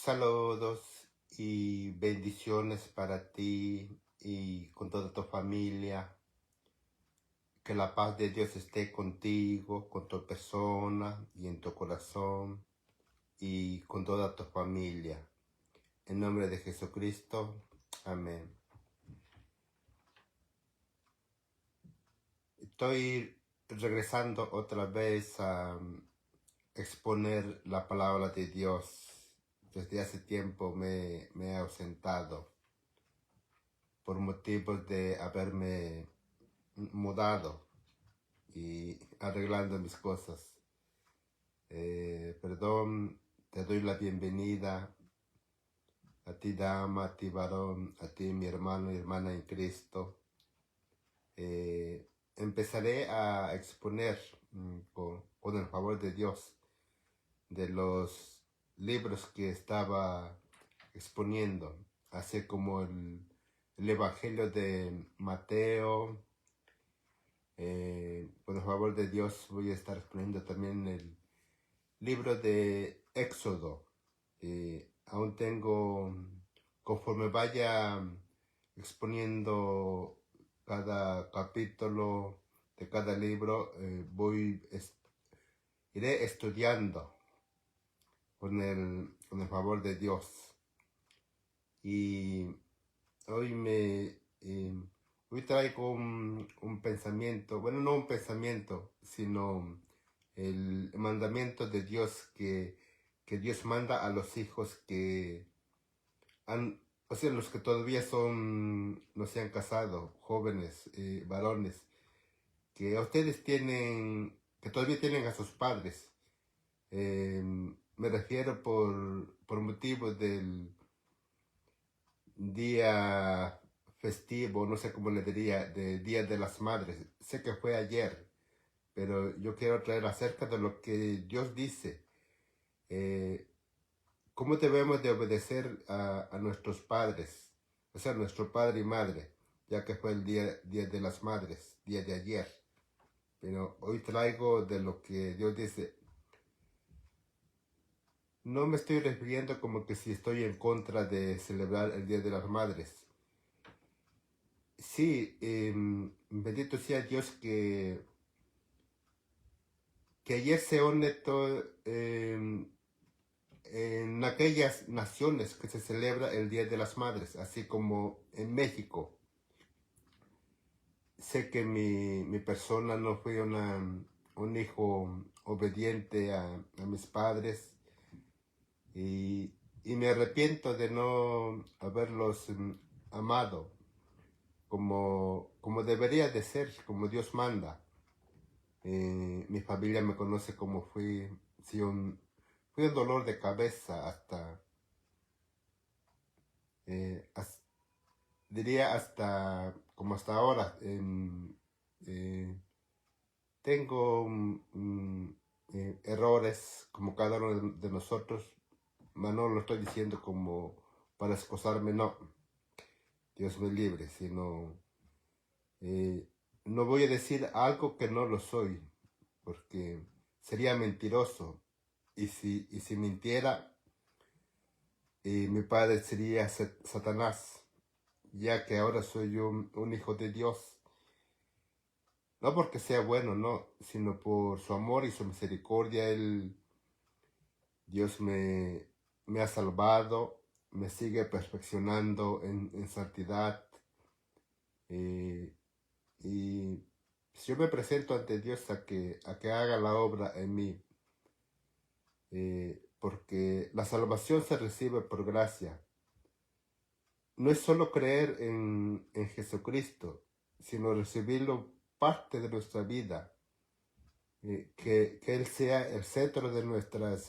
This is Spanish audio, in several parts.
Saludos y bendiciones para ti y con toda tu familia. Que la paz de Dios esté contigo, con tu persona y en tu corazón y con toda tu familia. En nombre de Jesucristo. Amén. Estoy regresando otra vez a exponer la palabra de Dios. Desde hace tiempo me he ausentado por motivos de haberme mudado y arreglando mis cosas. Perdón, te doy la bienvenida a ti dama, a ti varón, a ti mi hermano y hermana en Cristo. Empezaré a exponer con el favor de Dios de los libros que estaba exponiendo, así como el Evangelio de Mateo. Por el favor de Dios voy a estar exponiendo también el libro de Éxodo. Aún tengo, conforme vaya exponiendo cada capítulo de cada libro, iré estudiando con el favor de Dios. Y hoy hoy traigo un pensamiento, bueno, no un pensamiento, sino el mandamiento de Dios que Dios manda a los hijos que o sea, los que todavía no se han casado, jóvenes, varones, que ustedes que todavía tienen a sus padres. Me refiero por motivo del día festivo, no sé cómo le diría, del Día de las Madres. Sé que fue ayer, pero yo quiero traer acerca de lo que Dios dice. ¿Cómo debemos de obedecer a nuestros padres? O sea, nuestro padre y madre, ya que fue el día de las Madres, día de ayer. Pero hoy traigo de lo que Dios dice. No me estoy refiriendo como que si estoy en contra de celebrar el Día de las Madres. Sí, bendito sea Dios que ayer se honesto en aquellas naciones que se celebra el Día de las Madres, así como en México. Sé que mi persona no fue un hijo obediente a mis padres y me arrepiento de no haberlos amado como debería de ser, como Dios manda. Mi familia me conoce como fui un dolor de cabeza diría como hasta ahora. Tengo errores como cada uno de nosotros, pero no lo estoy diciendo como para excusarme, no. Dios me libre, sino no voy a decir algo que no lo soy, porque sería mentiroso. Y si mintiera, mi padre sería Satanás, ya que ahora soy un hijo de Dios. No porque sea bueno, no, sino por su amor y su misericordia. Dios me ha salvado, me sigue perfeccionando en santidad. Y yo me presento ante Dios a que haga la obra en mí. Porque la salvación se recibe por gracia. No es solo creer en Jesucristo, sino recibirlo parte de nuestra vida. Que Él sea el centro de nuestros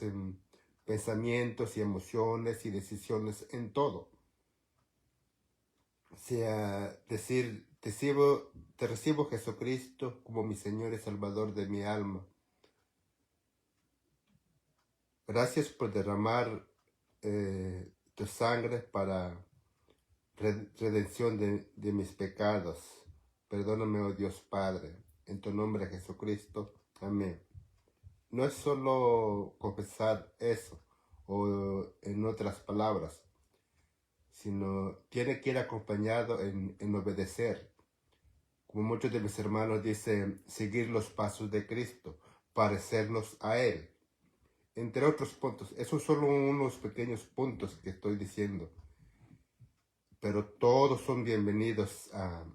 pensamientos y emociones y decisiones en todo. O sea, decir, te recibo Jesucristo como mi Señor y Salvador de mi alma. Gracias por derramar tu sangre para redención de mis pecados. Perdóname, oh Dios Padre, en tu nombre Jesucristo. Amén. No es solo confesar eso o en otras palabras, sino tiene que ir acompañado en obedecer. Como muchos de mis hermanos dicen, seguir los pasos de Cristo, parecernos a Él. Entre otros puntos, esos son solo unos pequeños puntos que estoy diciendo, pero todos son bienvenidos a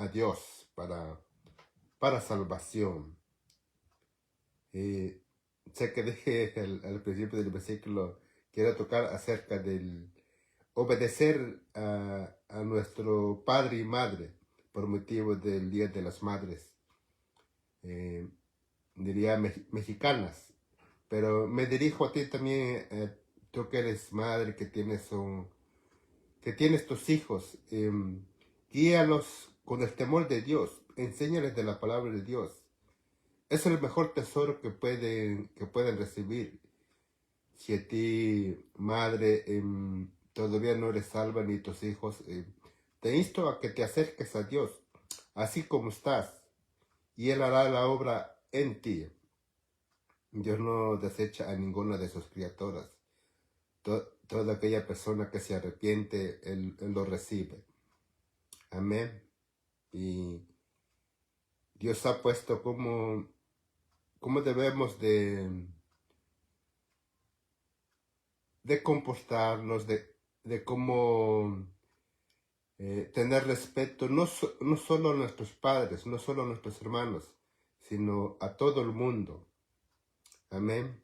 Dios para salvación. Sé que dije al principio del versículo, quiero tocar acerca del obedecer a nuestro padre y madre por motivo del Día de las Madres, diría mexicanas, pero me dirijo a ti también, tú que eres madre, que tienes tus hijos, guíalos con el temor de Dios, enséñales de la palabra de Dios. Es el mejor tesoro que pueden recibir. Si a ti, madre, todavía no eres salva ni tus hijos, te insto a que te acerques a Dios, así como estás, y Él hará la obra en ti. Dios no desecha a ninguna de sus criaturas. Toda aquella persona que se arrepiente, Él lo recibe. Amén. Y Dios ha puesto cómo debemos de comportarnos, de cómo tener respeto, no solo a nuestros padres, no solo a nuestros hermanos, sino a todo el mundo. Amén.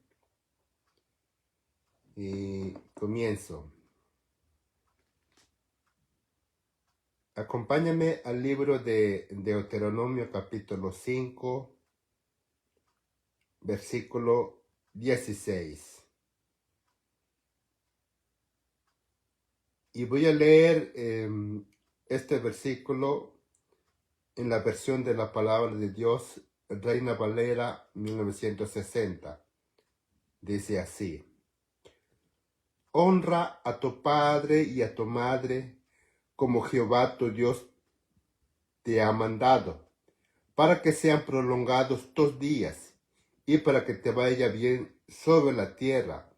Y comienzo. Acompáñame al libro de Deuteronomio capítulo 5, versículo 16. Y voy a leer este versículo en la versión de la palabra de Dios, Reina Valera 1960. Dice así: honra a tu padre y a tu madre como Jehová tu Dios te ha mandado, para que sean prolongados tus días y para que te vaya bien sobre la tierra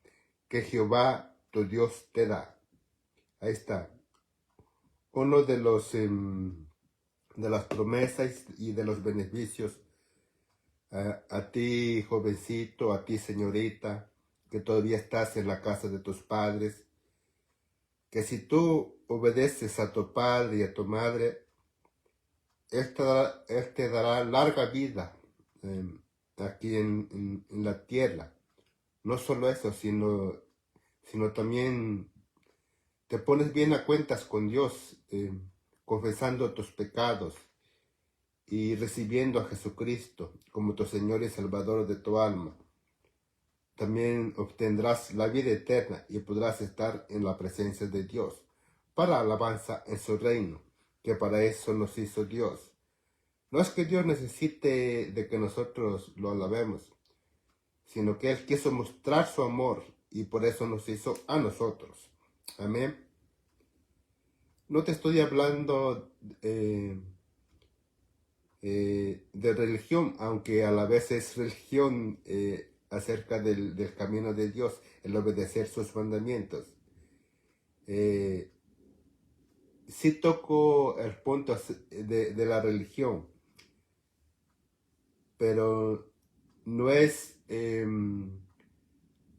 que Jehová tu Dios te da. Ahí está. Uno de las promesas y de los beneficios a ti, jovencito, a ti, señorita, que todavía estás en la casa de tus padres, que si tú obedeces a tu padre y a tu madre, Él te dará larga vida aquí en la tierra. No solo eso, sino también te pones bien a cuentas con Dios, confesando tus pecados y recibiendo a Jesucristo como tu Señor y Salvador de tu alma. También obtendrás la vida eterna y podrás estar en la presencia de Dios para alabanza en su reino, que para eso nos hizo Dios. No es que Dios necesite de que nosotros lo alabemos, sino que Él quiso mostrar su amor y por eso nos hizo a nosotros. Amén. No te estoy hablando de religión, aunque a la vez es religión acerca del camino de Dios, el obedecer sus mandamientos. Sí toco el punto de la religión, pero no es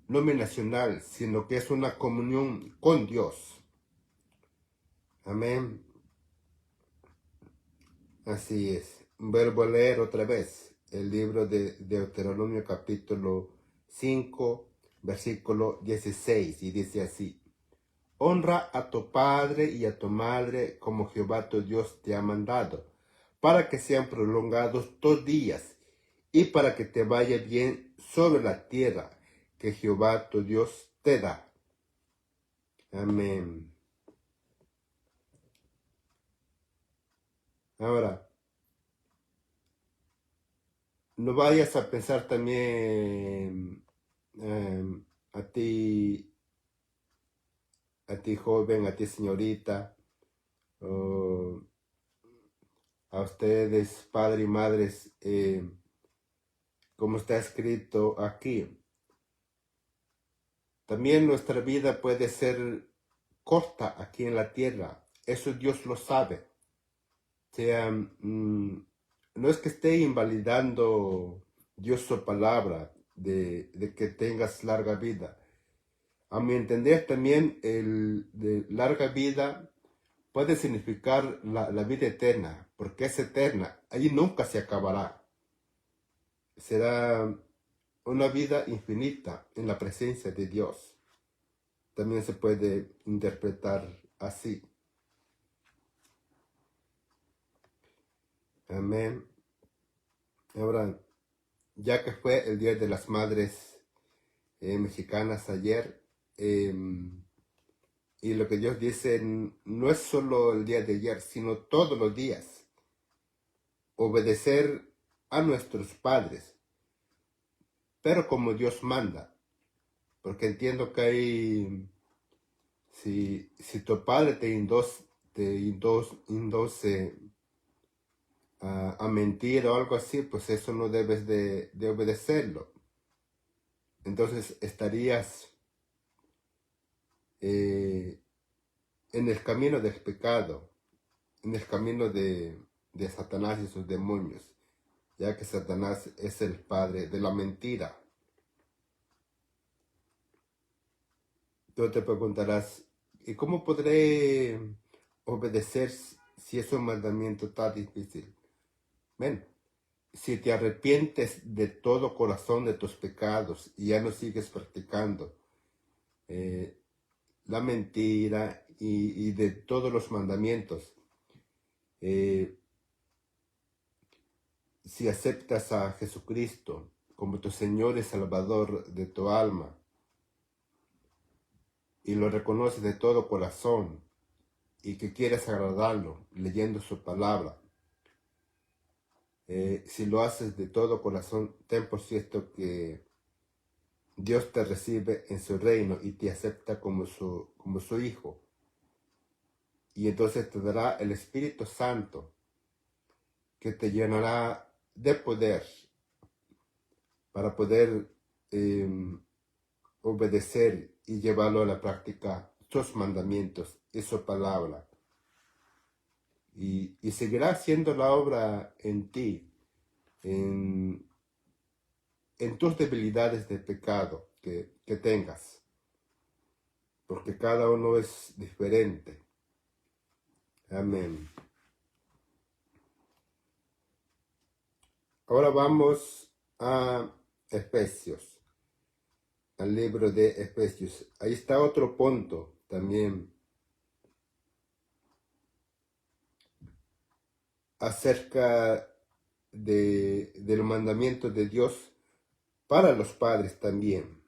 nominacional, sino que es una comunión con Dios. Amén. Así es. Vuelvo a leer otra vez el libro de Deuteronomio capítulo 5, versículo 16, y dice así: honra a tu padre y a tu madre como Jehová tu Dios te ha mandado, para que sean prolongados tus días y para que te vaya bien sobre la tierra que Jehová tu Dios te da. Amén. Ahora, no vayas a pensar también a ti joven, a ti señorita, a ustedes padres y madres, como está escrito aquí: También nuestra vida puede ser corta aquí en la tierra. Eso Dios lo sabe. O sea, no es que esté invalidando Dios su palabra de que tengas larga vida. A mi entender también el de larga vida puede significar la vida eterna, porque es eterna, allí nunca se acabará. Será una vida infinita en la presencia de Dios. También se puede interpretar así. Amén. Ahora, ya que fue el Día de las Madres mexicanas ayer, y lo que Dios dice no es solo el día de ayer, sino todos los días. Obedecer a nuestros padres, pero como Dios manda. Porque entiendo que hay, si tu padre te induce a mentir o algo así, pues eso no debes de obedecerlo. Entonces estarías en el camino del pecado, en el camino de Satanás y sus demonios, ya que Satanás es el padre de la mentira. Tú te preguntarás, ¿y cómo podré obedecer si es un mandamiento tan difícil? Bueno, si te arrepientes de todo corazón de tus pecados y ya no sigues practicando la mentira y de todos los mandamientos, si aceptas a Jesucristo como tu Señor y Salvador de tu alma y lo reconoces de todo corazón y que quieres agradarlo leyendo su palabra, si lo haces de todo corazón, ten por cierto que Dios te recibe en su reino y te acepta como su hijo. Y entonces te dará el Espíritu Santo que te llenará de poder para poder obedecer y llevarlo a la práctica sus mandamientos y su palabra. Y seguirá haciendo la obra en ti, en tus debilidades de pecado que tengas, porque cada uno es diferente. Amén. Ahora vamos a Efesios, al libro de Efesios. Ahí está otro punto también acerca del mandamiento de Dios para los padres también,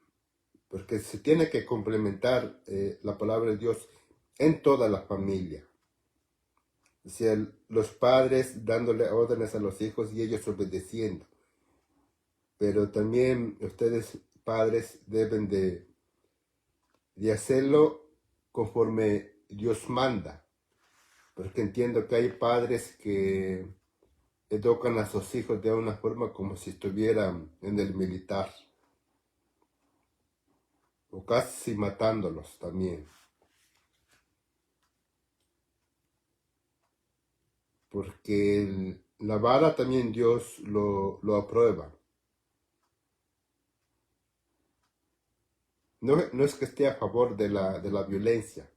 porque se tiene que complementar la palabra de Dios en toda la familia. O sea, los padres dándole órdenes a los hijos y ellos obedeciendo. Pero también ustedes, padres, deben de hacerlo conforme Dios manda. Porque entiendo que hay padres que educan a sus hijos de una forma como si estuvieran en el militar. O casi matándolos también. Porque la vara también Dios lo aprueba. No es que esté a favor de la violencia.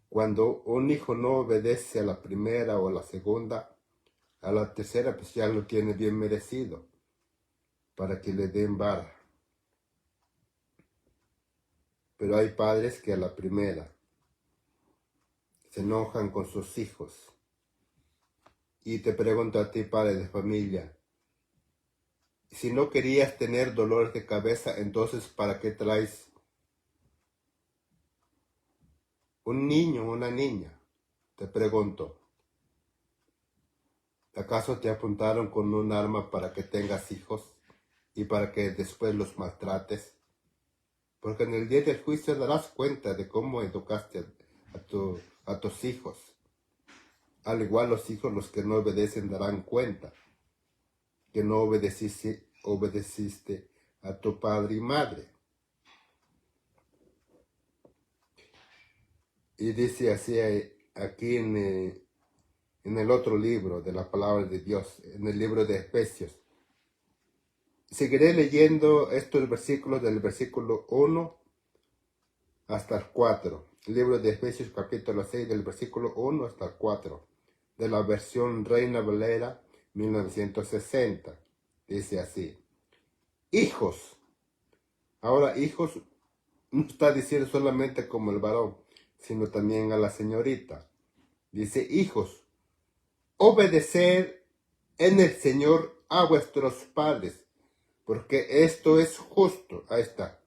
Cuando un hijo no obedece a la primera o a la segunda, a la tercera pues ya lo tiene bien merecido para que le den vara. Pero hay padres que a la primera se enojan con sus hijos. Y te pregunto a ti, padre de familia, si no querías tener dolores de cabeza, entonces ¿para qué traes un niño o una niña? Te pregunto, ¿acaso te apuntaron con un arma para que tengas hijos y para que después los maltrates? Porque en el día del juicio darás cuenta de cómo educaste a tus hijos. Al igual los hijos, los que no obedecen, darán cuenta que no obedeciste a tu padre y madre. Y dice así aquí en el otro libro de la palabra de Dios, en el libro de Efesios. Seguiré leyendo estos versículos del versículo 1 hasta el 4. El libro de Efesios capítulo 6 del versículo 1 hasta el 4. De la versión Reina Valera 1960. Dice así. Hijos. Ahora hijos no está diciendo solamente como el varón, sino también a la señorita. Dice, hijos, obedeced en el Señor a vuestros padres, porque esto es justo. Ahí está.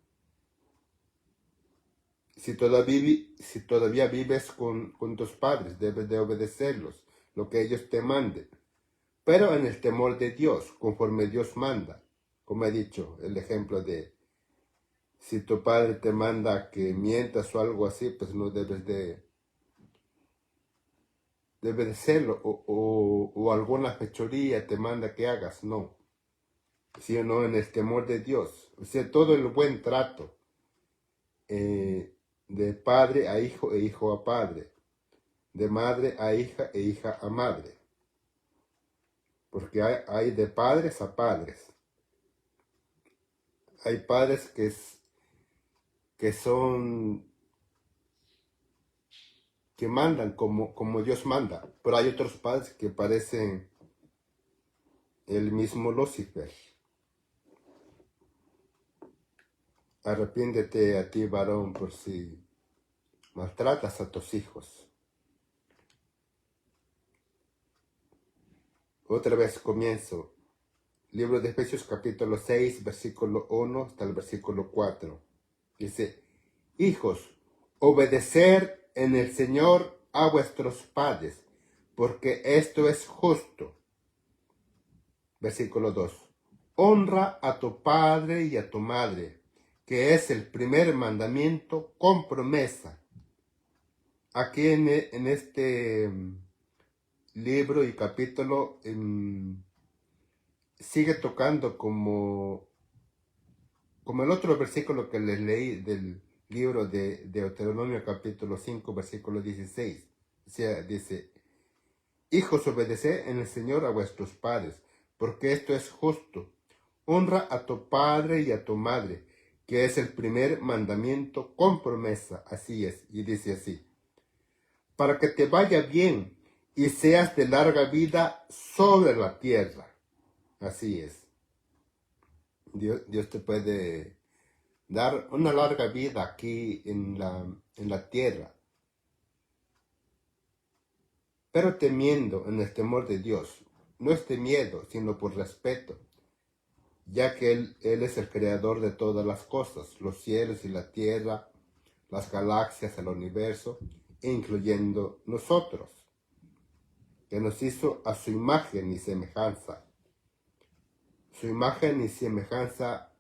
Si todavía vives con tus padres, debes de obedecerlos, lo que ellos te manden. Pero en el temor de Dios, conforme Dios manda. Como he dicho, el ejemplo de si tu padre te manda que mientas o algo así, pues no debes de hacerlo. O alguna fechoría te manda que hagas, no. Sino en el temor de Dios. O sea, todo el buen trato. De padre a hijo e hijo a padre. De madre a hija e hija a madre. Porque hay de padres a padres. Hay padres que mandan como Dios manda. Pero hay otros padres que parecen el mismo Lucifer. Arrepiéntete a ti, varón, por si maltratas a tus hijos. Otra vez comienzo. Libro de Efesios capítulo 6, versículo 1 hasta el versículo 4. Dice, hijos, obedecer en el Señor a vuestros padres, porque esto es justo. Versículo 2. Honra a tu padre y a tu madre, que es el primer mandamiento con promesa. Aquí en este libro y capítulo sigue tocando como el otro versículo que les leí del libro de Deuteronomio capítulo 5 versículo 16. O sea, dice, hijos, obedeced en el Señor a vuestros padres, porque esto es justo. Honra a tu padre y a tu madre, que es el primer mandamiento con promesa. Así es, y dice así, para que te vaya bien y seas de larga vida sobre la tierra. Así es. Dios te puede dar una larga vida aquí en la tierra, pero temiendo en el temor de Dios. No es de miedo, sino por respeto, ya que Él es el creador de todas las cosas, los cielos y la tierra, las galaxias, el universo, incluyendo nosotros, que nos hizo a su imagen y semejanza. Su imagen y semejanza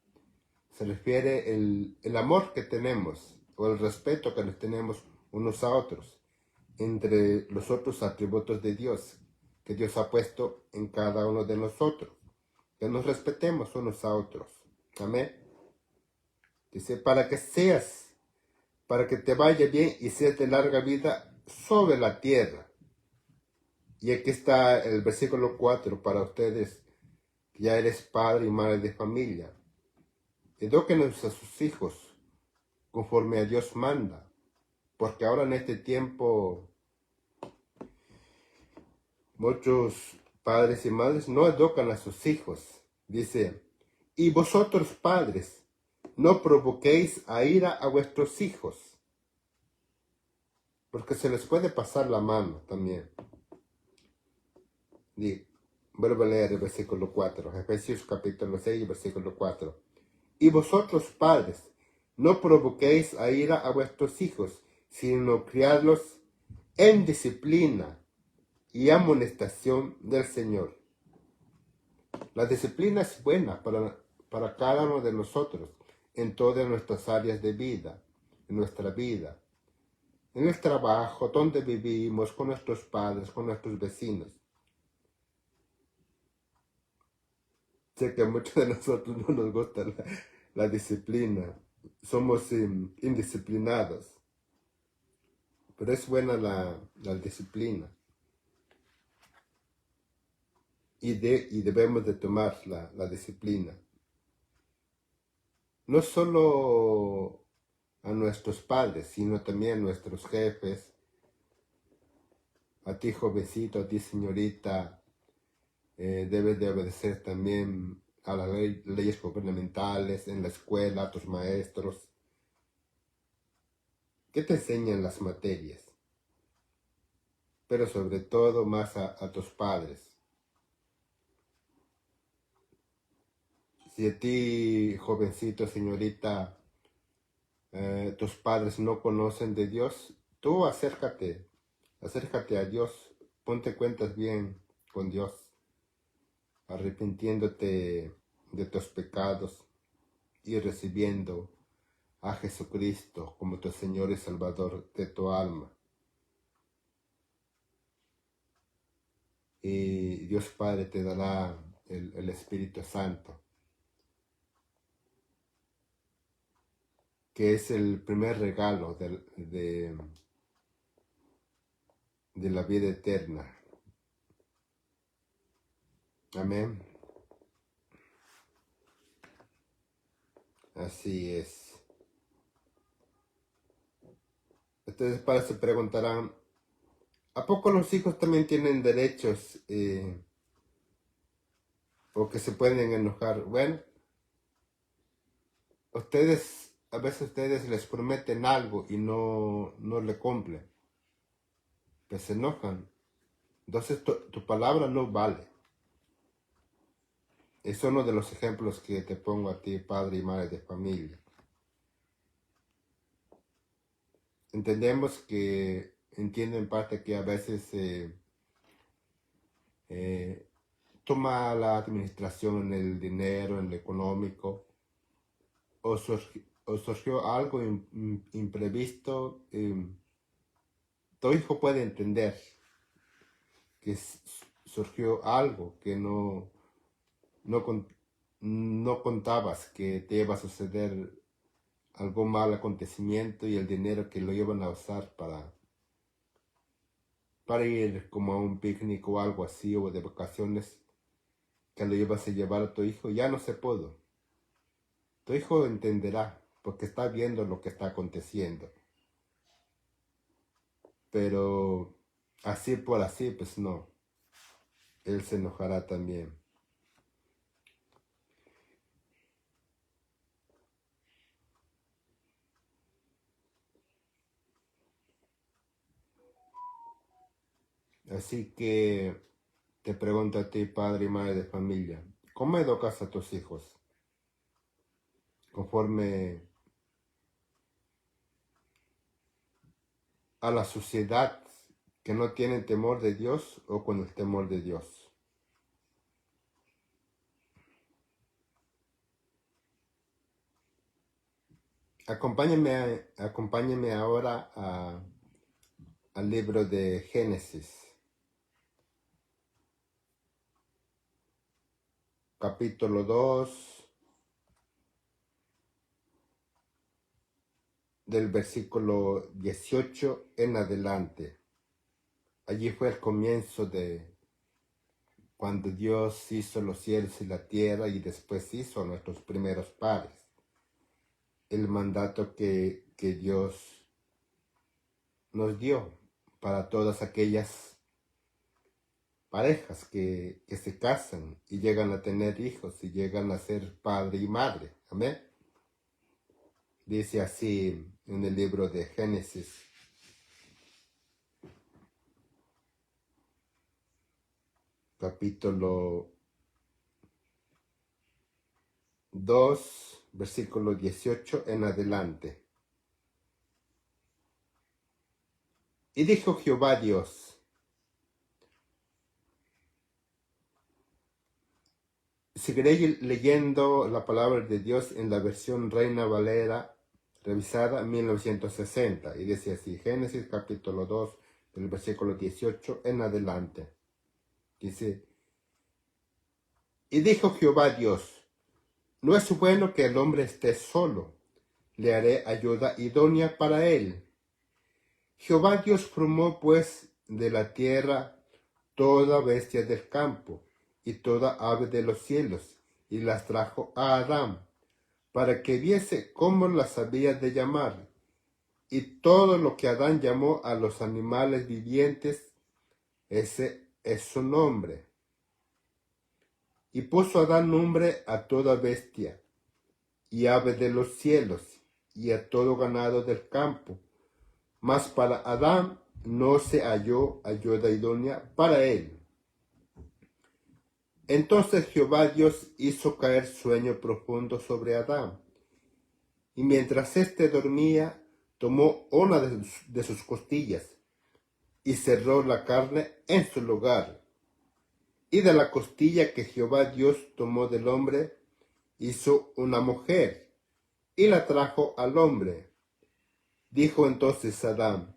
se refiere el amor que tenemos o el respeto que nos tenemos unos a otros entre los otros atributos de Dios que Dios ha puesto en cada uno de nosotros, que nos respetemos unos a otros. Amén. Dice, para que te vaya bien y seas de larga vida sobre la tierra. Y aquí está el versículo 4 para ustedes, que ya eres padre y madre de familia. Edúquenos a sus hijos conforme a Dios manda, porque ahora en este tiempo muchos padres y madres no educan a sus hijos. Dice, y vosotros padres, no provoquéis a ira a vuestros hijos, porque se les puede pasar la mano también. Vuelvo a leer el versículo 4, Efesios capítulo 6, versículo 4. Y vosotros padres, no provoquéis a ira a vuestros hijos, sino criadlos en disciplina y amonestación del Señor. La disciplina es buena para cada uno de nosotros en todas nuestras áreas de vida, en nuestra vida, en el trabajo, donde vivimos, con nuestros padres, con nuestros vecinos. Sé que a muchos de nosotros no nos gusta la disciplina, somos indisciplinados, pero es buena la disciplina. Y debemos de tomar la disciplina. No solo a nuestros padres, sino también a nuestros jefes, a ti jovencito, a ti señorita, debes de obedecer también a las leyes gubernamentales, en la escuela, a tus maestros. ¿Qué te enseñan las materias? Pero sobre todo más a tus padres. Si a ti, jovencito, señorita, tus padres no conocen de Dios, tú acércate a Dios, ponte cuentas bien con Dios, arrepintiéndote de tus pecados y recibiendo a Jesucristo como tu Señor y Salvador de tu alma. Y Dios Padre te dará el Espíritu Santo, que es el primer regalo de la vida eterna. Amén. Así es. Entonces, para se preguntarán, ¿a poco los hijos también tienen derechos o que se pueden enojar? Bueno, a veces ustedes les prometen algo y no le cumplen, pues se enojan. Entonces tu palabra no vale. Es uno de los ejemplos que te pongo a ti, padre y madre de familia. Entendemos que, entiendo en parte que a veces toma la administración en el dinero, en lo económico, o surgió algo imprevisto. Tu hijo puede entender que surgió algo que no contabas, que te iba a suceder algún mal acontecimiento y el dinero que lo iban a usar para ir como a un picnic o algo así, o de vacaciones, que lo ibas a llevar a tu hijo, ya no se pudo. Tu hijo entenderá porque está viendo lo que está aconteciendo. Pero así por así, pues no. Él se enojará también. Así que te pregunto a ti, padre y madre de familia, ¿cómo educas a tus hijos? Conforme a la sociedad que no tiene temor de Dios o con el temor de Dios. Acompáñame ahora al libro de Génesis, capítulo 2, del versículo 18 en adelante. Allí fue el comienzo de cuando Dios hizo los cielos y la tierra y después hizo a nuestros primeros padres. El mandato que Dios nos dio para todas aquellas parejas que se casan y llegan a tener hijos y llegan a ser padre y madre. Amén. Dice así en el libro de Génesis, capítulo 2, versículo 18 en adelante. Y dijo Jehová Dios: seguiré leyendo la palabra de Dios en la versión Reina Valera revisada 1960, y dice así, Génesis capítulo 2, del versículo 18 en adelante. Dice, y dijo Jehová Dios: no es bueno que el hombre esté solo, le haré ayuda idónea para él. Jehová Dios formó pues de la tierra toda bestia del campo y toda ave de los cielos, y las trajo a Adán, para que viese cómo las había de llamar. Y todo lo que Adán llamó a los animales vivientes, ese es su nombre. Y puso Adán nombre a toda bestia, y ave de los cielos, y a todo ganado del campo. Mas para Adán no se halló ayuda idónea para él. Entonces Jehová Dios hizo caer sueño profundo sobre Adán, y mientras éste dormía, tomó una de sus costillas, y cerró la carne en su lugar. Y de la costilla que Jehová Dios tomó del hombre, hizo una mujer, y la trajo al hombre. Dijo entonces Adán: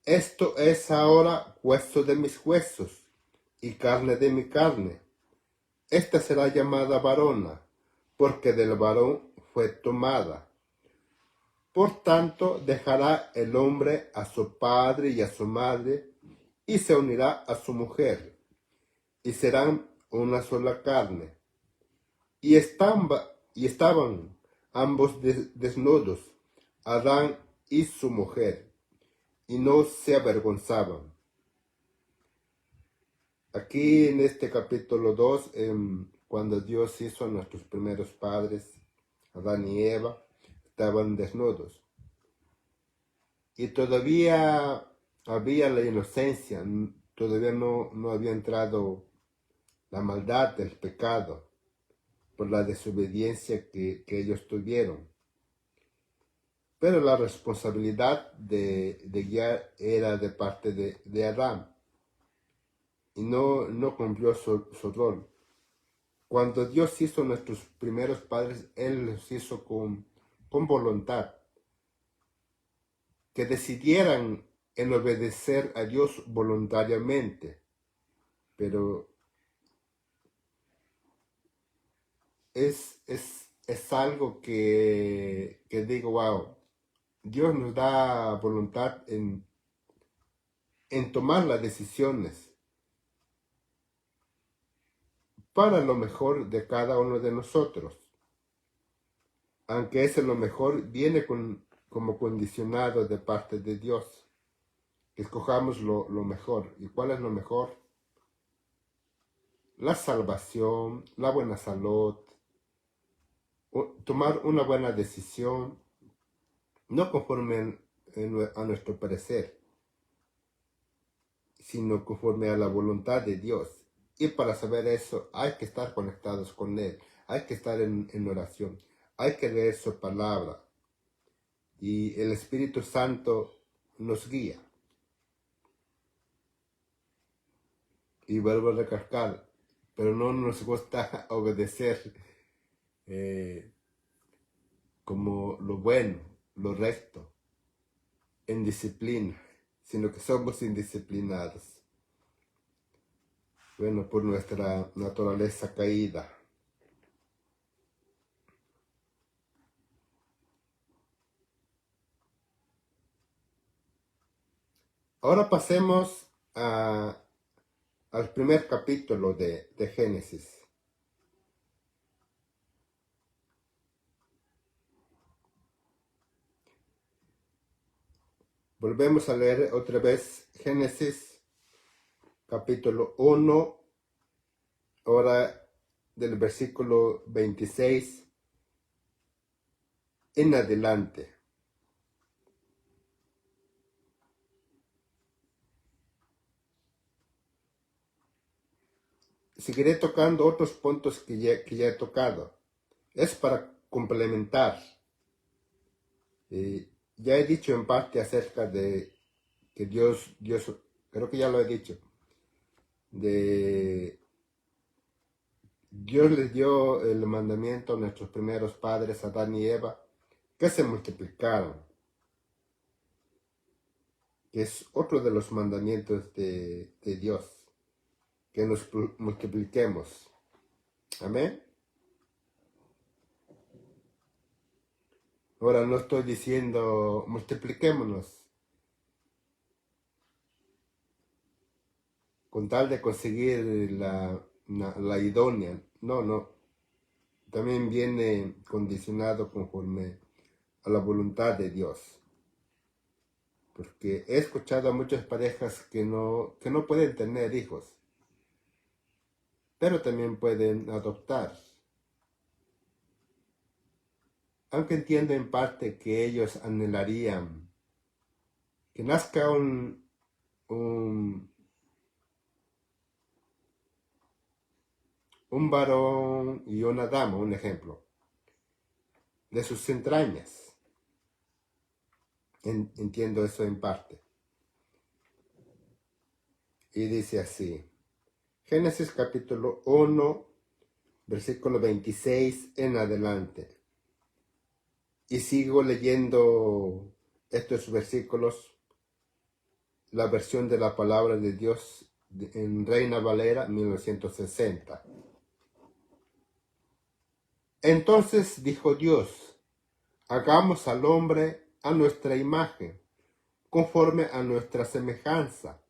esto es ahora hueso de mis huesos, y carne de mi carne. Esta será llamada varona, porque del varón fue tomada. Por tanto, dejará el hombre a su padre y a su madre, y se unirá a su mujer, y serán una sola carne. Y estaban ambos desnudos, Adán y su mujer, y no se avergonzaban. Aquí en este capítulo 2, cuando Dios hizo a nuestros primeros padres, Adán y Eva, estaban desnudos. Y todavía había la inocencia, todavía no había entrado la maldad del pecado por la desobediencia que ellos tuvieron. Pero la responsabilidad de guiar era de parte de Adán, y no cumplió su rol. Cuando Dios hizo a nuestros primeros padres, Él los hizo con voluntad, que decidieran en obedecer a Dios voluntariamente. Pero es algo que digo, wow, Dios nos da voluntad en tomar las decisiones para lo mejor de cada uno de nosotros. Aunque ese lo mejor viene como condicionado de parte de Dios. Que escojamos lo mejor. ¿Y cuál es lo mejor? La salvación, la buena salud, tomar una buena decisión, no conforme a nuestro parecer, sino conforme a la voluntad de Dios. Y para saber eso hay que estar conectados con Él, hay que estar en oración, hay que leer su palabra. Y el Espíritu Santo nos guía. Y vuelvo a recalcar, pero no nos gusta obedecer como lo bueno, lo recto, en disciplina, sino que somos indisciplinados. Bueno, por nuestra naturaleza caída. Ahora pasemos al primer capítulo de Génesis. Volvemos a leer otra vez Génesis capítulo 1, ahora del versículo 26 en adelante. Seguiré tocando otros puntos que ya he tocado. Es para complementar. Ya he dicho en parte acerca de que Dios, creo que ya lo he dicho, de Dios les dio el mandamiento a nuestros primeros padres, Adán y Eva, que se multiplicaron, que es otro de los mandamientos de Dios, que nos multipliquemos. Amén. Ahora no estoy diciendo multipliquémonos, con tal de conseguir la idónea. No, no. También viene condicionado conforme a la voluntad de Dios. Porque he escuchado a muchas parejas que no pueden tener hijos, pero también pueden adoptar. Aunque entiendo en parte que ellos anhelarían que nazca un varón y una dama, un ejemplo, de sus entrañas. Entiendo eso en parte. Y dice así, Génesis capítulo 1, versículo 26 en adelante. Y sigo leyendo estos versículos, la versión de la palabra de Dios en Reina Valera 1960. Entonces dijo Dios, hagamos al hombre a nuestra imagen, conforme a nuestra semejanza,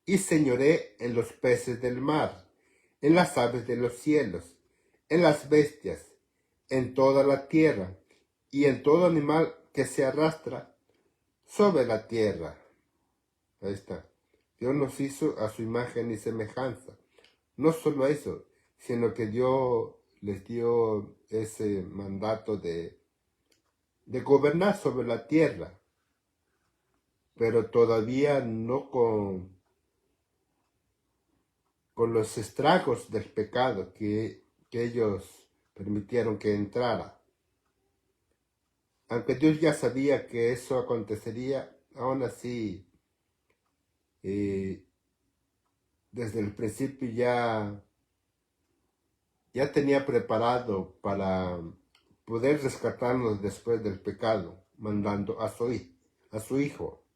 y señoré en los peces del mar, en las aves de los cielos, en las bestias, en toda la tierra, y en todo animal que se arrastra sobre la tierra. Ahí está. Dios nos hizo a su imagen y semejanza. No solo eso, sino que Dios les dio ese mandato de gobernar sobre la tierra, pero todavía no con los estragos del pecado que ellos permitieron que entrara. Aunque Dios ya sabía que eso acontecería, aún así, desde el principio ya tenía preparado para poder rescatarnos después del pecado, mandando a su Hijo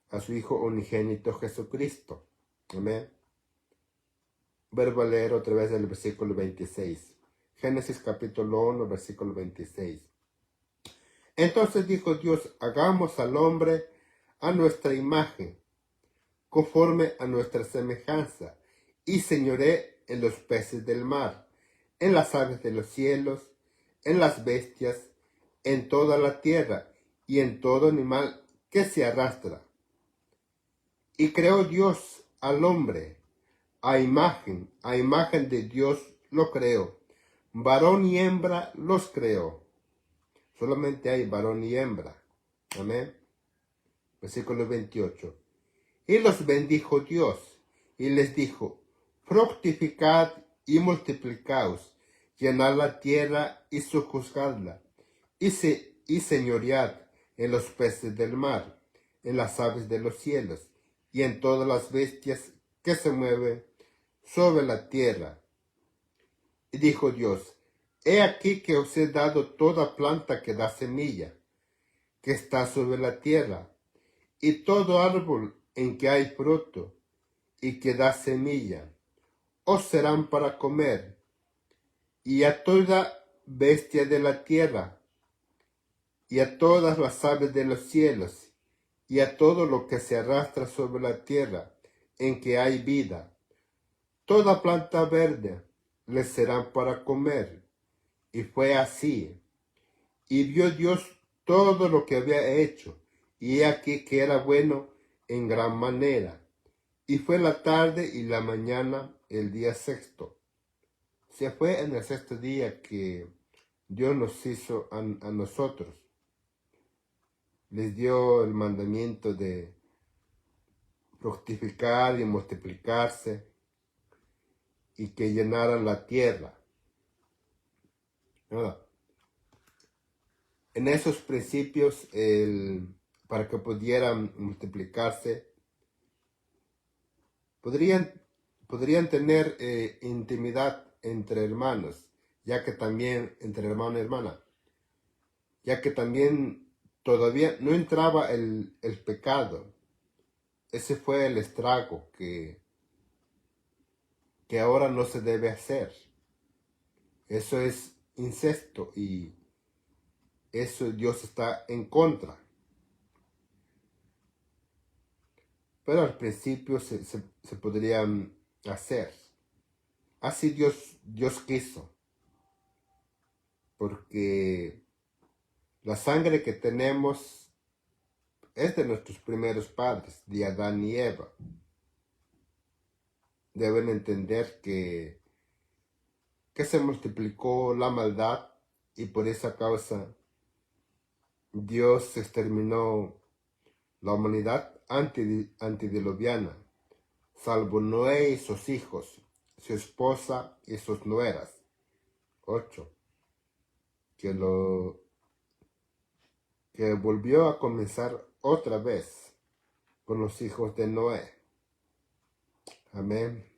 unigénito Jesucristo. Amén. Verbo a leer otra vez el versículo 26. Génesis capítulo 1, versículo 26. Entonces dijo Dios, hagamos al hombre a nuestra imagen, conforme a nuestra semejanza, y señoré en los peces del mar, en las aves de los cielos, en las bestias, en toda la tierra, y en todo animal que se arrastra. Y creó Dios al hombre, a imagen de Dios lo creó, varón y hembra los creó. Solamente hay varón y hembra. Amén. Versículo 28. Y los bendijo Dios, y les dijo, fructificad y multiplicaos, llenad la tierra y sojuzgadla, y señoread en los peces del mar, en las aves de los cielos, y en todas las bestias que se mueven sobre la tierra. Y dijo Dios, he aquí que os he dado toda planta que da semilla, que está sobre la tierra, y todo árbol en que hay fruto, y que da semilla, os serán para comer, y a toda bestia de la tierra, y a todas las aves de los cielos, y a todo lo que se arrastra sobre la tierra, en que hay vida. Toda planta verde les serán para comer. Y fue así. Y vio Dios todo lo que había hecho, y he aquí que era bueno en gran manera. Y fue la tarde y la mañana el día sexto. Se fue en el sexto día que Dios nos hizo a nosotros. Les dio el mandamiento de fructificar y multiplicarse y que llenaran la tierra. ¿Verdad? En esos principios, para que pudieran multiplicarse, podrían tener intimidad entre hermanos, ya que también entre hermano y hermana, ya que también todavía no entraba el pecado. Ese fue el estrago que ahora no se debe hacer. Eso es incesto y eso Dios está en contra. pero al principio se podrían hacer. Así Dios quiso, porque la sangre que tenemos es de nuestros primeros padres, de Adán y Eva. Deben entender que se multiplicó la maldad y por esa causa Dios exterminó la humanidad antediluviana, salvo Noé y sus hijos, su esposa y sus nueras. 8. Que volvió a comenzar otra vez con los hijos de Noé. Amén.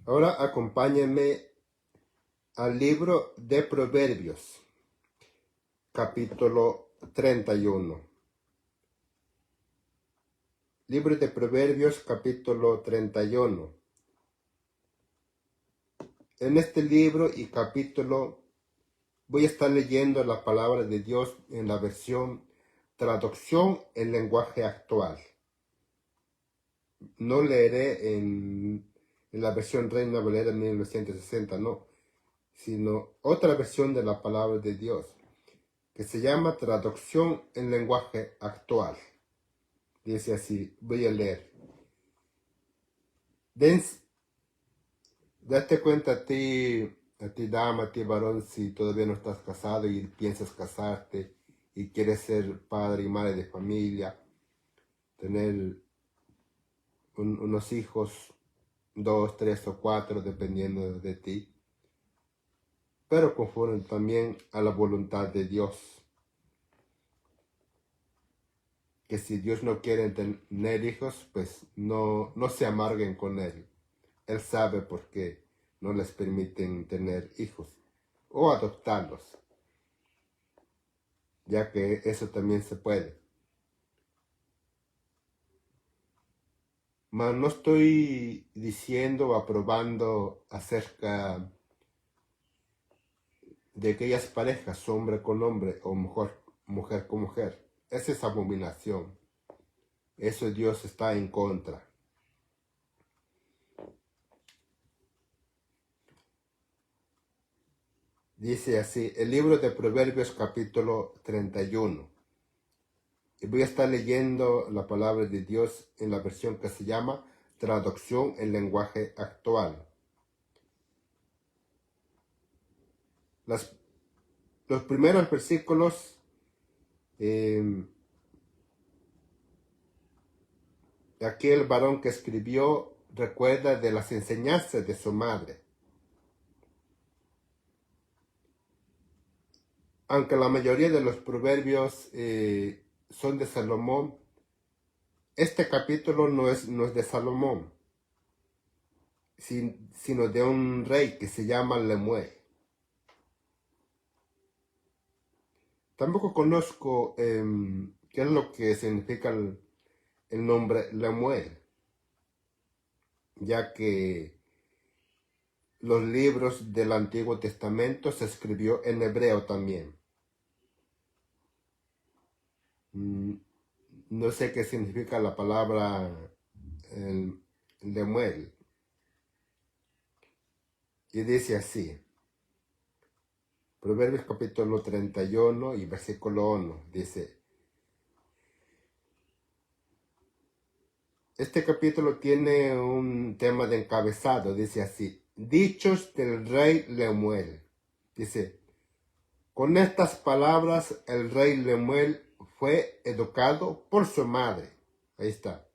Ahora acompáñenme al libro de Proverbios, capítulo 31. Libro de Proverbios, capítulo 31. En este libro y capítulo voy a estar leyendo la palabra de Dios en la versión traducción en lenguaje actual. No leeré en la versión Reina Valera 1960, no, sino otra versión de la palabra de Dios, que se llama traducción en lenguaje actual. Dice así, voy a leer. Date cuenta a ti dama, a ti varón, si todavía no estás casado y piensas casarte y quieres ser padre y madre de familia, tener unos hijos, 2, 3 o 4, dependiendo de ti, pero conforme también a la voluntad de Dios. Que si Dios no quiere tener hijos, pues no se amarguen con Él. Él sabe por qué no les permiten tener hijos o adoptarlos, ya que eso también se puede. Mas no estoy diciendo o aprobando acerca de aquellas parejas, hombre con hombre o mujer con mujer. Esa es abominación. Eso Dios está en contra. Dice así, el libro de Proverbios capítulo 31. Y voy a estar leyendo la palabra de Dios en la versión que se llama traducción en lenguaje actual. Los primeros versículos aquel varón que escribió recuerda de las enseñanzas de su madre. Aunque la mayoría de los proverbios son de Salomón, este capítulo no es de Salomón, sino de un rey que se llama Lemuel. Tampoco conozco qué es lo que significa el nombre Lemuel, ya que los libros del Antiguo Testamento se escribió en hebreo también. No sé qué significa la palabra Lemuel. Y dice así, Proverbios capítulo 31 y versículo 1, dice, este capítulo tiene un tema de encabezado, dice así, dichos del rey Lemuel. Dice, con estas palabras el rey Lemuel fue educado por su madre. Ahí está.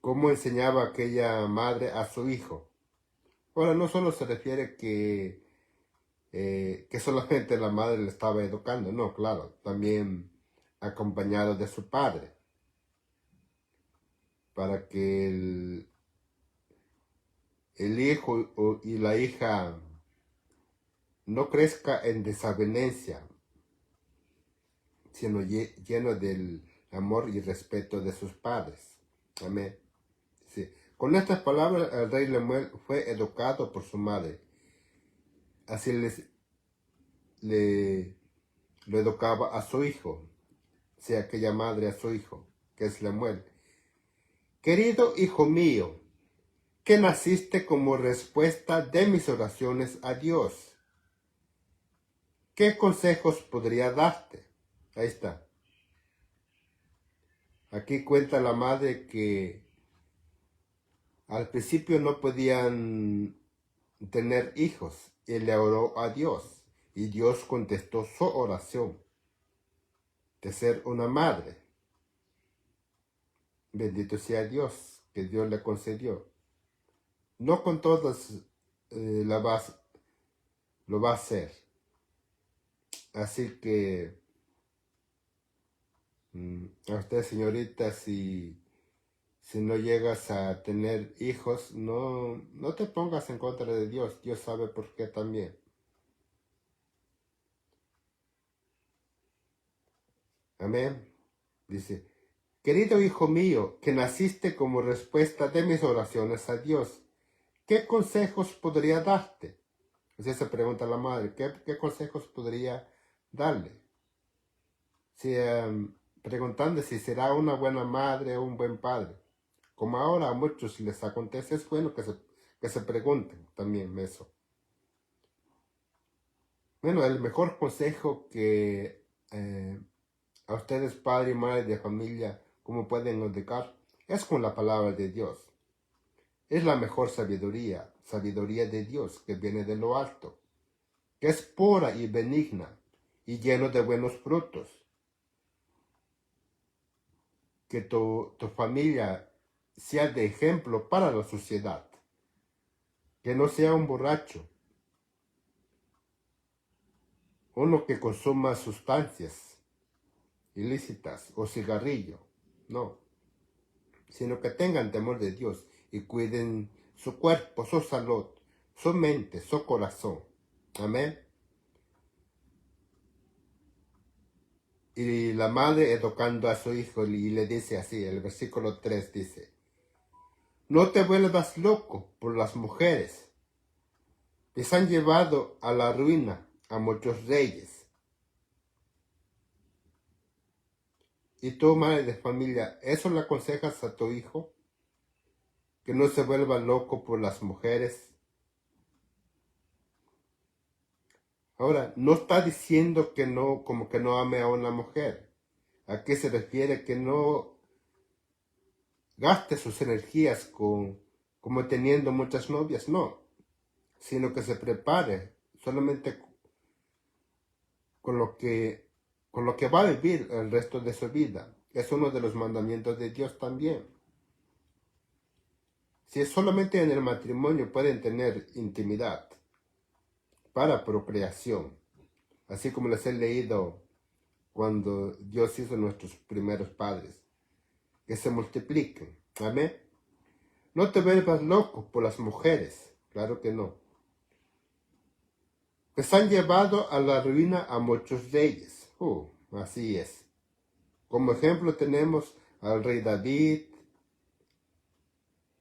¿Cómo enseñaba aquella madre a su hijo? Ahora, no solo se refiere que solamente la madre le estaba educando, no, claro, también acompañado de su padre, para que el hijo y la hija no crezca en desavenencia, sino lleno del amor y respeto de sus padres. Amén. Sí. Con estas palabras, el rey Lemuel fue educado por su madre. Así lo educaba a su hijo, o sea, aquella madre a su hijo, que es Lemuel. Querido hijo mío, que naciste como respuesta de mis oraciones a Dios, ¿qué consejos podría darte? Ahí está. Aquí cuenta la madre que al principio no podían tener hijos y le oró a Dios y Dios contestó su oración de ser una madre. Bendito sea Dios que Dios le concedió. No con todas lo va a hacer. Así que a usted, señorita, si no llegas a tener hijos, no te pongas en contra de Dios. Dios sabe por qué también. Amén. Dice, querido hijo mío, que naciste como respuesta de mis oraciones a Dios, ¿qué consejos podría darte? O sea, se pregunta la madre, ¿qué consejos podría darle? Si, preguntando si será una buena madre o un buen padre. Como ahora a muchos les acontece, es bueno que se pregunten también eso. Bueno, el mejor consejo que a ustedes, padre y madre de familia, como pueden indicar, es con la palabra de Dios. Es la mejor sabiduría de Dios que viene de lo alto, que es pura y benigna y lleno de buenos frutos. Que tu familia sea de ejemplo para la sociedad, que no sea un borracho, uno que consuma sustancias ilícitas o cigarrillo, no, sino que tengan temor de Dios y cuiden su cuerpo, su salud, su mente, su corazón. Amén. Y la madre educando a su hijo y le dice así, el versículo 3 dice, no te vuelvas loco por las mujeres, que se han llevado a la ruina a muchos reyes. Y tú, madre de familia, ¿eso le aconsejas a tu hijo? Que no se vuelva loco por las mujeres. Ahora, no está diciendo que no, como que no ame a una mujer. ¿A qué se refiere? Que no gaste sus energías como teniendo muchas novias, no. Sino que se prepare solamente con lo que va a vivir el resto de su vida. Es uno de los mandamientos de Dios también. Si es solamente en el matrimonio pueden tener intimidad para procreación, así como les he leído cuando Dios hizo nuestros primeros padres, que se multipliquen. Amén. No te vuelvas loco por las mujeres, claro que no. Que se han llevado a la ruina a muchos reyes. Así es. Como ejemplo tenemos al rey David,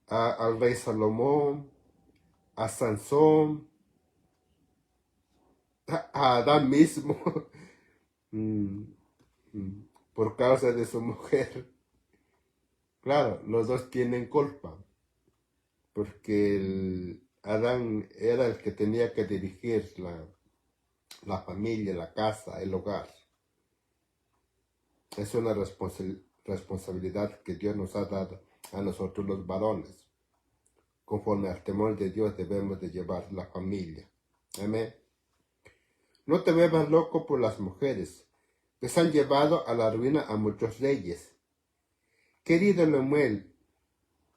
al rey Salomón, a Sansón, a Adán mismo, por causa de su mujer. Claro, los dos tienen culpa, porque Adán era el que tenía que dirigir la familia, la casa, el hogar. Es una responsabilidad que Dios nos ha dado a nosotros los varones. Conforme al temor de Dios debemos de llevar la familia. Amén. No te vuelvas loco por las mujeres, que se han llevado a la ruina a muchos reyes. Querido Lemuel,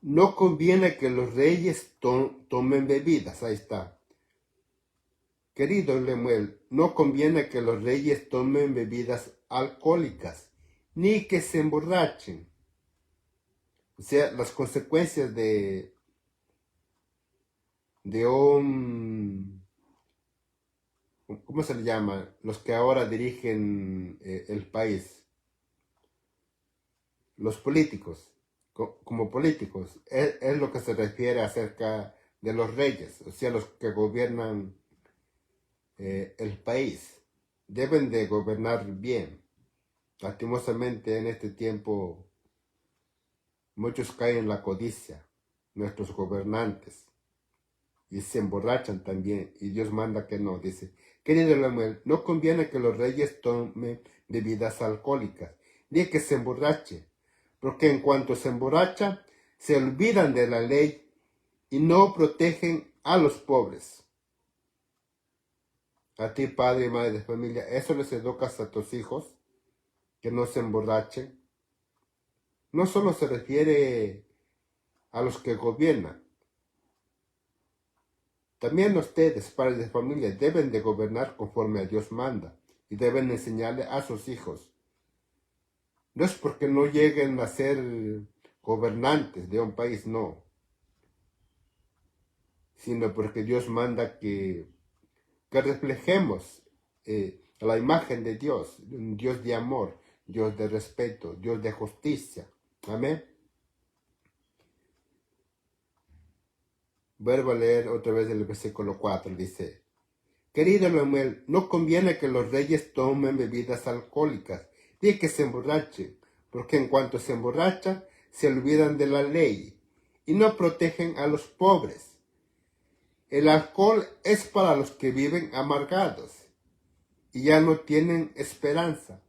no conviene que los reyes tomen bebidas. Ahí está. Querido Lemuel, no conviene que los reyes tomen bebidas alcohólicas, ni que se emborrachen. O sea, las consecuencias de ¿cómo se le llama? Los que ahora dirigen el país, los políticos, como políticos, es lo que se refiere acerca de los reyes, o sea, los que gobiernan el país. Deben de gobernar bien. Lastimosamente en este tiempo muchos caen en la codicia, nuestros gobernantes, y se emborrachan también, y Dios manda que no, dice, querido Lemuel, no conviene que los reyes tomen bebidas alcohólicas, ni que se emborrache, porque en cuanto se emborracha, se olvidan de la ley y no protegen a los pobres. A ti, padre y madre de familia, eso les educas a tus hijos, que no se emborrachen. No solo se refiere a los que gobiernan. También ustedes, padres de familia, deben de gobernar conforme a Dios manda y deben enseñarle a sus hijos. No es porque no lleguen a ser gobernantes de un país, no, sino porque Dios manda que reflejemos la imagen de Dios, un Dios de amor, Dios de respeto, Dios de justicia. Amén. Vuelvo a leer otra vez el versículo 4, dice, querido Lemuel, no conviene que los reyes tomen bebidas alcohólicas, ni que se emborrachen, porque en cuanto se emborrachan, se olvidan de la ley y no protegen a los pobres. El alcohol es para los que viven amargados y ya no tienen esperanza.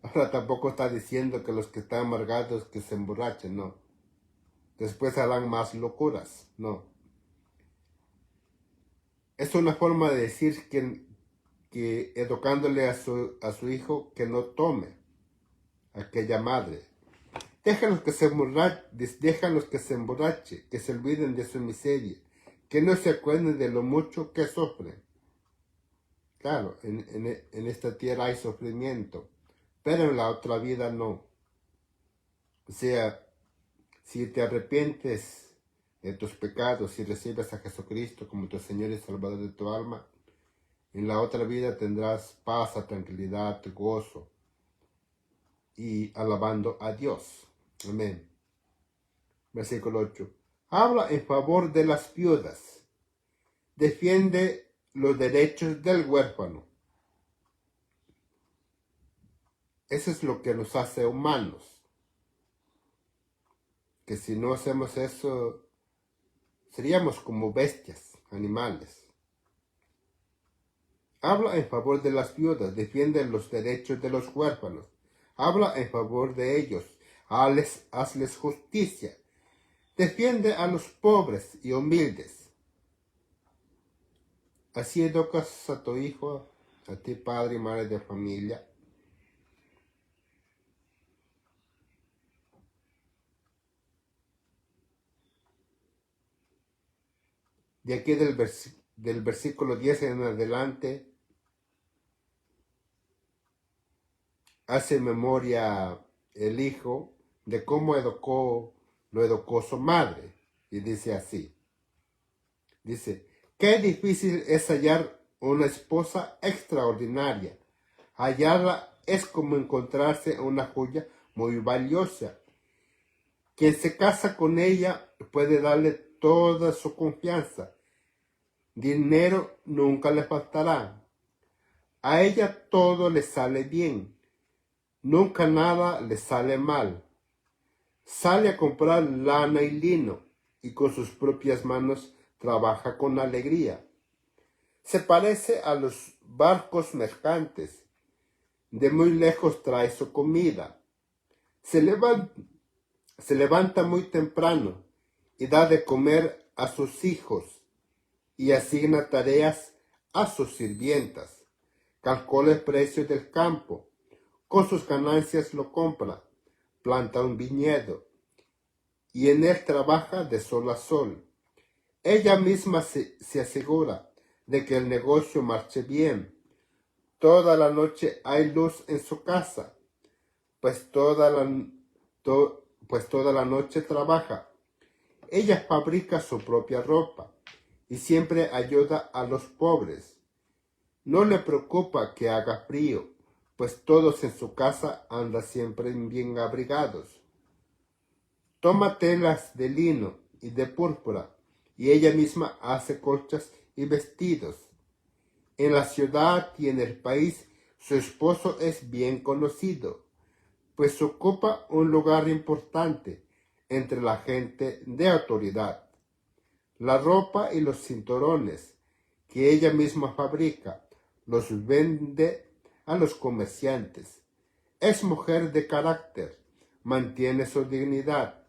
Ahora tampoco está diciendo que los que están amargados que se emborrachen, no. Después harán más locuras, no. Es una forma de decir que educándole a su hijo que no tome, aquella madre. Déjalos que se emborrachen, que se olviden de su miseria, que no se acuerden de lo mucho que sufren. Claro, en esta tierra hay sufrimiento, pero en la otra vida no. O sea, si te arrepientes de tus pecados y recibes a Jesucristo como tu Señor y Salvador de tu alma, en la otra vida tendrás paz, tranquilidad, gozo y alabando a Dios. Amén. Versículo 8. Habla en favor de las viudas. Defiende los derechos del huérfano. Eso es lo que nos hace humanos. Que si no hacemos eso, seríamos como bestias, animales. Habla en favor de las viudas, defiende los derechos de los huérfanos. Habla en favor de ellos, hazles justicia. Defiende a los pobres y humildes. Así educas a tu hijo, a ti padre y madre de familia. De aquí del versículo 10 en adelante, hace memoria el hijo de cómo lo educó su madre. Y dice así. Dice, qué difícil es hallar una esposa extraordinaria. Hallarla es como encontrarse una joya muy valiosa. Quien se casa con ella puede darle toda su confianza. Dinero nunca le faltará. A ella todo le sale bien. Nunca nada le sale mal. Sale a comprar lana y lino y con sus propias manos trabaja con alegría. Se parece a los barcos mercantes. De muy lejos trae su comida. Se levanta muy temprano y da de comer a sus hijos y asigna tareas a sus sirvientas. Calcula el precio del campo. Con sus ganancias lo compra. Planta un viñedo y en él trabaja de sol a sol. Ella misma se asegura de que el negocio marche bien. Toda la noche hay luz en su casa, pues toda la noche trabaja. Ella fabrica su propia ropa y siempre ayuda a los pobres. No le preocupa que haga frío, pues todos en su casa andan siempre bien abrigados. Toma telas de lino y de púrpura, y ella misma hace colchas y vestidos. En la ciudad y en el país su esposo es bien conocido, pues ocupa un lugar importante entre la gente de autoridad. La ropa y los cinturones que ella misma fabrica los vende a los comerciantes. Es mujer de carácter, mantiene su dignidad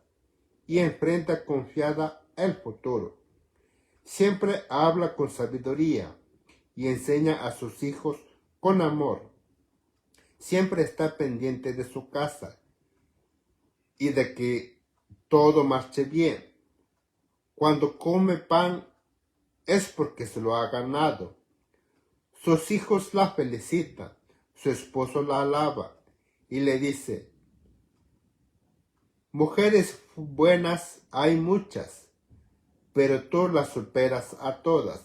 y enfrenta confiada el futuro. Siempre habla con sabiduría y enseña a sus hijos con amor. Siempre está pendiente de su casa y de que todo marche bien. Cuando come pan es porque se lo ha ganado. Sus hijos la felicitan, su esposo la alaba y le dice: mujeres buenas hay muchas, pero tú las superas a todas.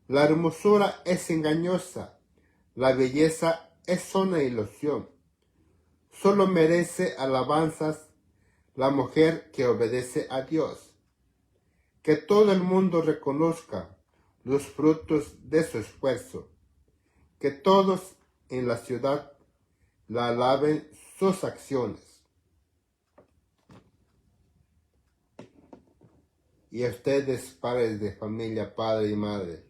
La hermosura es engañosa, la belleza es una ilusión. Solo merece alabanzas la mujer que obedece a Dios. Que todo el mundo reconozca los frutos de su esfuerzo. Que todos en la ciudad la alaben sus acciones. Y a ustedes, padres de familia, padre y madre,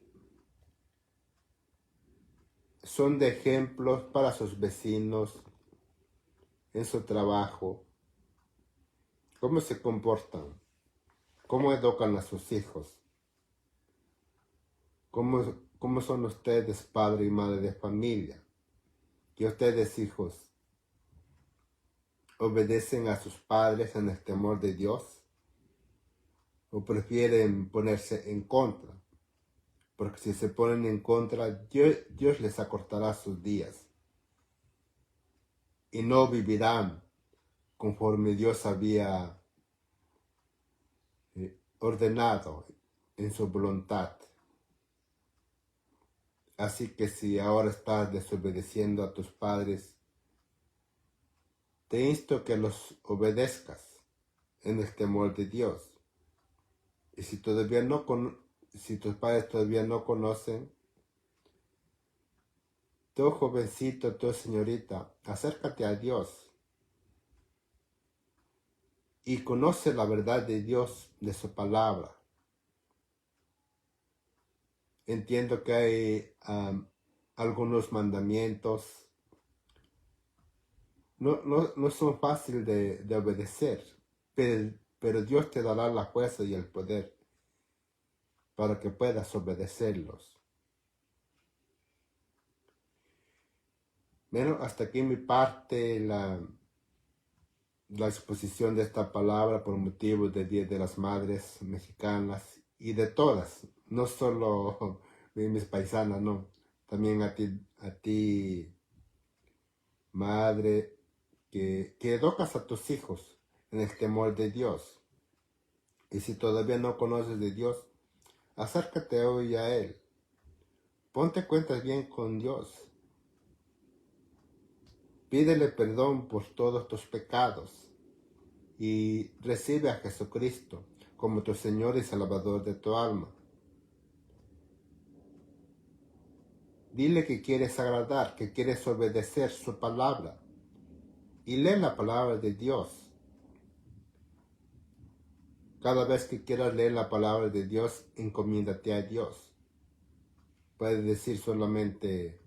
son de ejemplos para sus vecinos, en su trabajo, cómo se comportan, cómo educan a sus hijos, cómo son ustedes, padre y madre de familia, que ustedes, hijos, obedecen a sus padres en el temor de Dios o prefieren ponerse en contra, porque si se ponen en contra, Dios les acortará sus días y no vivirán conforme Dios había ordenado en su voluntad. Así que si ahora estás desobedeciendo a tus padres, te insto que los obedezcas en el temor de Dios. Y si tus padres todavía no conocen, tú jovencito, tú señorita, acércate a Dios y conoce la verdad de Dios, de su palabra. Entiendo que hay algunos mandamientos, no son fáciles de obedecer, pero Dios te dará la fuerza y el poder para que puedas obedecerlos. Bueno, hasta aquí mi parte, la exposición de esta palabra por motivo del Día de las Madres Mexicanas y de todas, no solo de mis paisanas, no, también a ti madre, que educas a tus hijos en el temor de Dios. Y si todavía no conoces de Dios, acércate hoy a Él. Ponte cuentas bien con Dios. Pídele perdón por todos tus pecados y recibe a Jesucristo como tu Señor y Salvador de tu alma. Dile que quieres agradar, que quieres obedecer su palabra y lee la palabra de Dios. Cada vez que quieras leer la palabra de Dios, encomiéndate a Dios. Puedes decir solamente: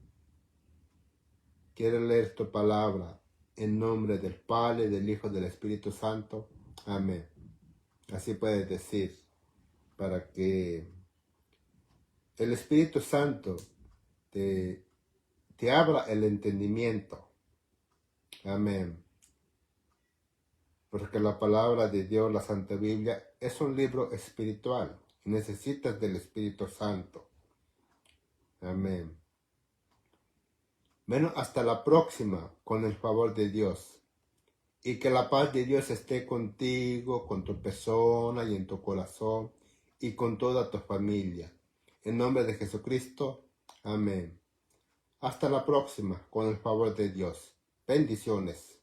quiero leer tu palabra en nombre del Padre, del Hijo y del Espíritu Santo. Amén. Así puedes decir, para que el Espíritu Santo te abra el entendimiento. Amén. Porque la palabra de Dios, la Santa Biblia, es un libro espiritual. Necesitas del Espíritu Santo. Amén. Bueno, hasta la próxima, con el favor de Dios. Y que la paz de Dios esté contigo, con tu persona y en tu corazón, y con toda tu familia. En nombre de Jesucristo. Amén. Hasta la próxima, con el favor de Dios. Bendiciones.